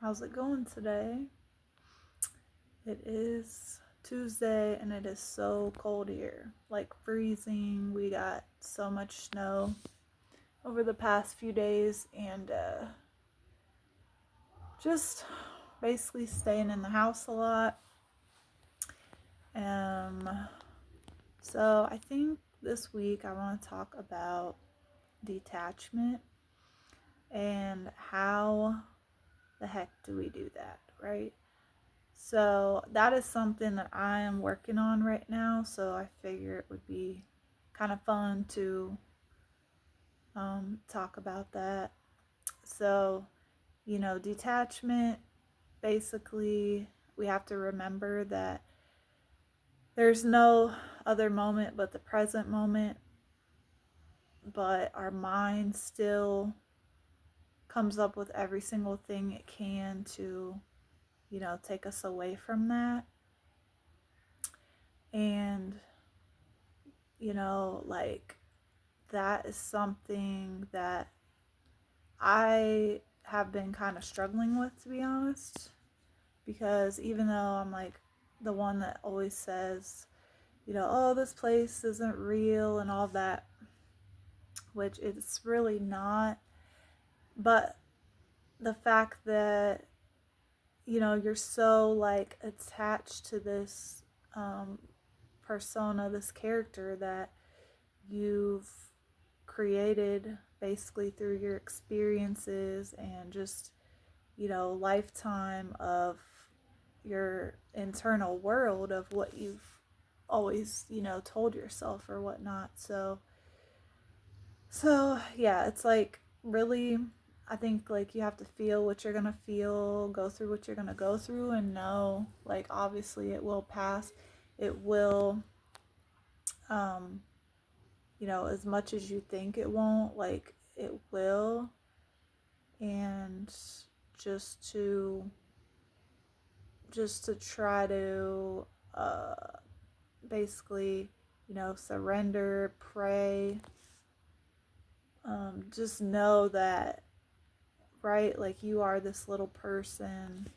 How's it going today? It is Tuesday and it is so cold here. Like freezing. We got so much snow over the past few days and just basically staying in the house a lot. Um so I think this week I want to talk about detachment and how the heck do we do that, right? So that is something that I am working on right now. So I figure it would be kind of fun to talk about that. So, detachment, basically, we have to remember that there's no other moment but the present moment, but our mind still comes up with every single thing it can to, take us away from that. And, like that is something that I have been kind of struggling with, to be honest, because even though I'm like the one that always says, oh, this place isn't real and all that, which it's really not, but the fact that, you're so like attached to this um, persona, this character that you've created basically through your experiences and just, lifetime of your internal world of what you've always, told yourself or whatnot. So yeah, it's like really, I think like you have to feel what you're gonna feel, go through what you're gonna go through, and know like obviously it will pass. It will, um, as much as you think it won't, like it will. And just to try to basically, surrender, pray, just know that, right, like you are this little person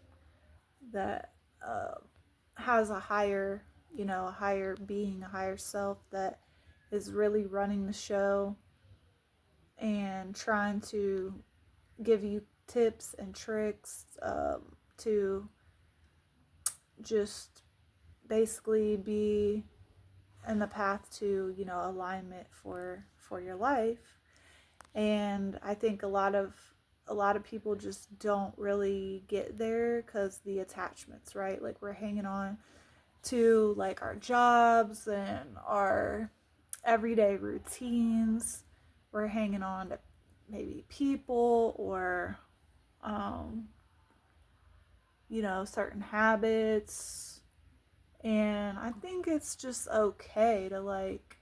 that has a higher, a higher being, a higher self that is really running the show and trying to give you tips and tricks to just basically be in the path to, alignment for your life. And I think a lot of people just don't really get there because the attachments, right? Like we're hanging on to like our jobs and our everyday routines. We're hanging on to maybe people or um, certain habits. And I think it's just okay to like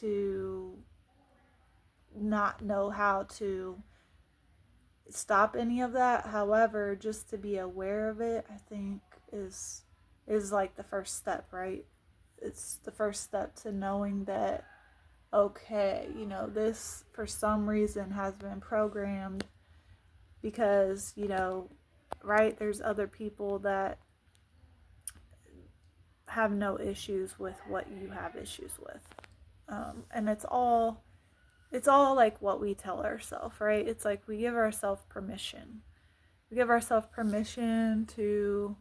to not know how to stop any of that. However, just to be aware of it, I think is like the first step, right? It's the first step to knowing that okay, this for some reason has been programmed because, right, there's other people that have no issues with what you have issues with. And it's all like what we tell ourselves, right? It's like we give ourselves permission. We give ourselves permission to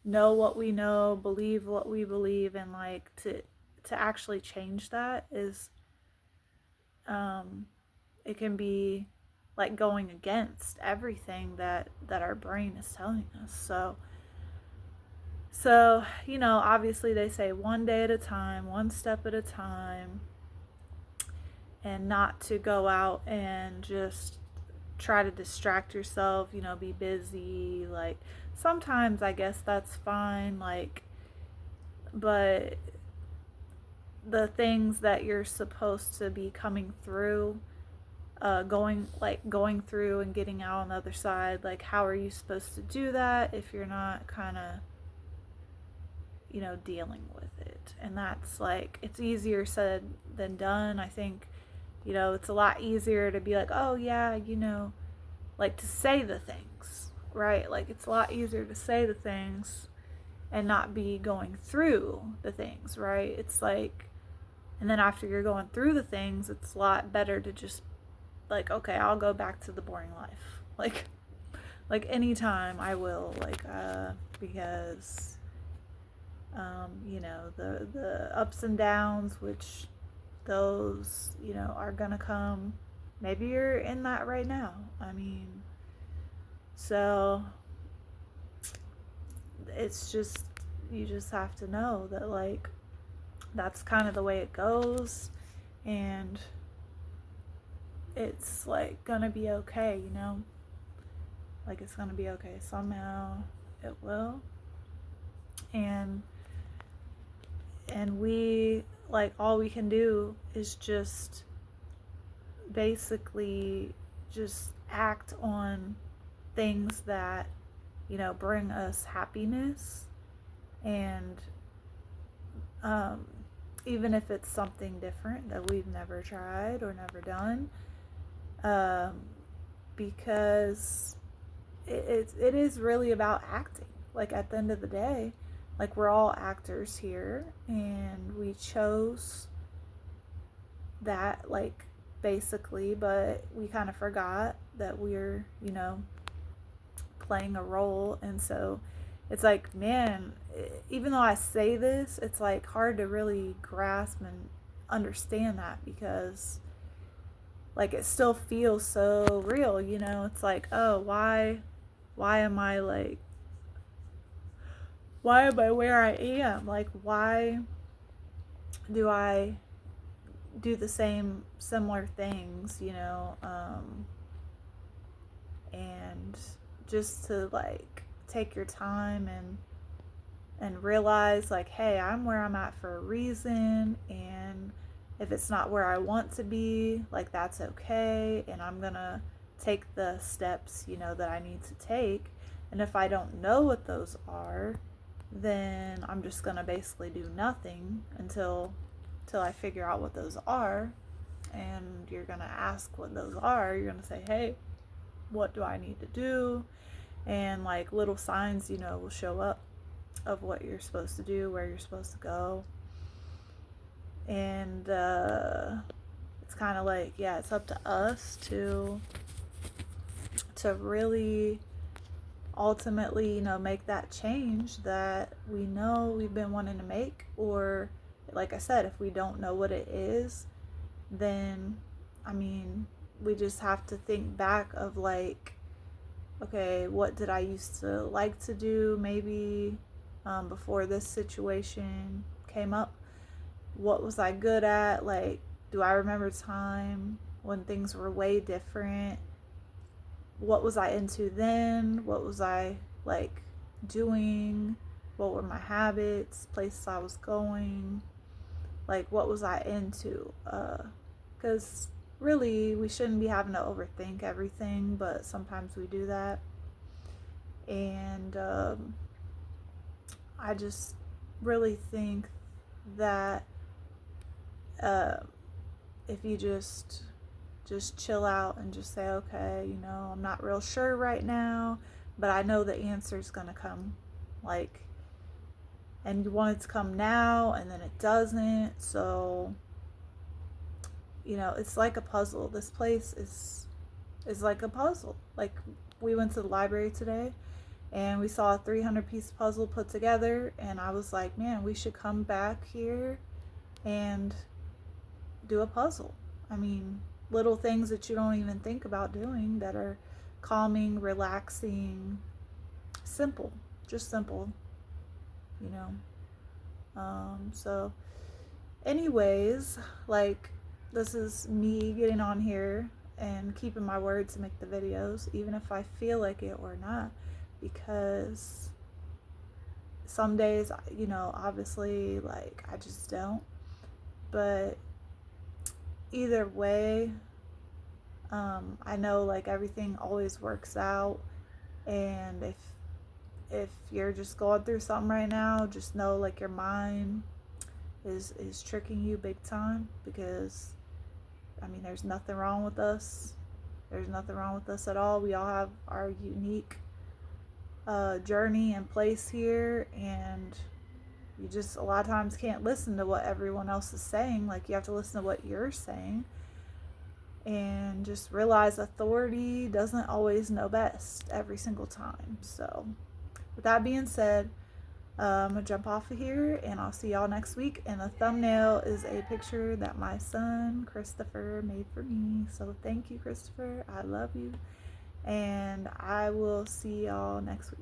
know what we know, believe what we believe, and like to actually change that is um it can be like going against everything that our brain is telling us. So obviously they say one day at a time, one step at a time, and not to go out and just try to distract yourself, be busy. Like sometimes I guess that's fine, like, but the things that you're supposed to be coming through, going through and getting out on the other side, like how are you supposed to do that if you're not kind of, dealing with it? And that's like, it's easier said than done. I think, it's a lot easier to be like, oh yeah, like to say the things, right? Like it's a lot easier to say the things and not be going through the things, right? It's like, and then after you're going through the things, it's a lot better to just like, okay, I'll go back to the boring life. Like anytime I will, because you know, the ups and downs, which those, you know, are gonna come. Maybe you're in that right now. I mean, so it's just, you just have to know that, like, that's kind of the way it goes, and it's like gonna be okay, you know? Like, it's gonna be okay. Somehow it will. And we, like, all we can do is just basically just act on things that, you know, bring us happiness. And um, even if it's something different that we've never tried or never done, um, because it is really about acting. Like, at the end of the day, like, we're all actors here, and we chose that, like, basically, but we kind of forgot that we're, you know, playing a role. And so it's like, man, even though I say this, it's like hard to really grasp and understand that, because like it still feels so real, you know? It's like, oh, why am I like, why am I where I am? Like, why do I do the same similar things, you know? And just to like take your time and realize, like, hey, I'm where I'm at for a reason, and if it's not where I want to be, like, that's okay, and I'm gonna take the steps, you know, that I need to take. And if I don't know what those are, then I'm just gonna basically do nothing until I figure out what those are. And you're gonna ask what those are. You're gonna say, hey, what do I need to do? And like little signs, you know, will show up of what you're supposed to do, where you're supposed to go. And it's kind of like, yeah, it's up to us to really ultimately, you know, make that change that we know we've been wanting to make. Or like I said, if we don't know what it is, then I mean, we just have to think back of like, okay, what did I used to like to do maybe before this situation came up? What was I good at? Like, do I remember time when things were way different? What was I into then? What was I like doing? What were my habits, places I was going? Like, what was I into? Because really, we shouldn't be having to overthink everything, but sometimes we do that. And I just really think that if you just chill out and just say, okay, you know, I'm not real sure right now, but I know the answer's gonna come. Like, and you want it to come now, and then it doesn't. So, you know, it's like a puzzle. This place is like a puzzle. Like, we went to the library today, and we saw a 300-piece puzzle put together, and I was like, man, we should come back here and do a puzzle. I mean, little things that you don't even think about doing that are calming, relaxing, simple, just simple, you know. So anyways, like, this is me getting on here and keeping my word to make the videos, even if I feel like it or not, because some days, you know, obviously, like, I just don't. But either way, I know, like, everything always works out. And if you're just going through something right now, just know, like, your mind is tricking you big time, because I mean, there's nothing wrong with us. There's nothing wrong with us at all. We all have our unique journey and place here, and you just a lot of times can't listen to what everyone else is saying. Like, you have to listen to what you're saying, and just realize authority doesn't always know best every single time. So, with that being said, I'm gonna jump off of here and I'll see y'all next week. And the thumbnail is a picture that my son Christopher made for me. So thank you, Christopher. I love you. And I will see y'all next week.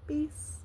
Peace.